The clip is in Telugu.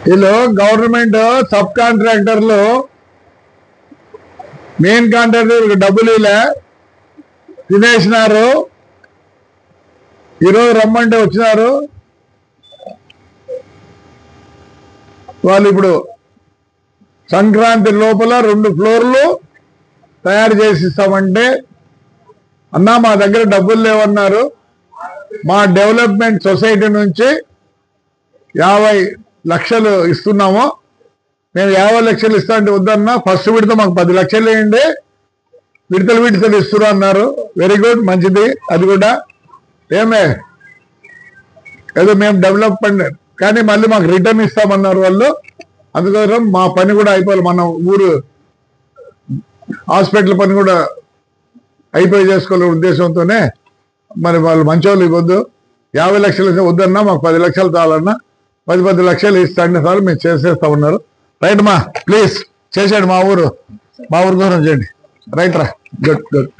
వీళ్ళు గవర్నమెంట్ సబ్ కాంట్రాక్టర్లు మెయిన్ కాంట్రాక్టర్ డబ్బులు ఇలా తినేసినారు. ఈరోజు రమ్మంటే వచ్చినారు. వాళ్ళు ఇప్పుడు సంక్రాంతి లోపల 2 ఫ్లోర్లు తయారు చేసి ఇస్తామంటే, అన్నా మా దగ్గర డబ్బులు లేవన్నారు. మా డెవలప్మెంట్ సొసైటీ నుంచి 50 లక్షలు ఇస్తున్నాము. మేము 50 లక్షలు ఇస్తా అంటే వద్దన్నా, ఫస్ట్ విడత మాకు 10 లక్షలు వేయండి, విడతలు ఇస్తున్నా అన్నారు. వెరీ గుడ్, మంచిది. అది కూడా ఏమే ఏదో మేము డెవలప్మెంట్ కానీ మళ్ళీ మాకు రిటర్న్ ఇస్తామన్నారు వాళ్ళు. అందుకోసం మా పని కూడా అయిపోవాలి, మన ఊరు హాస్పిటల్ పని కూడా అయిపోయి చేసుకోవాలనే ఉద్దేశంతోనే మరి వాళ్ళు మంచోళ్ళు ఇవ్వద్దు. 50 లక్షలు వద్దన్నా, మాకు 10 లక్షలు చాలన్నా, 10 లక్షలు ఇస్తాండి సార్ మేము చేసేస్తా ఉన్నారు. రైట్ మా ప్లీజ్ చేసేయండి, మా ఊరు కోసం చేయండి. రైట్ రా, గుడ్.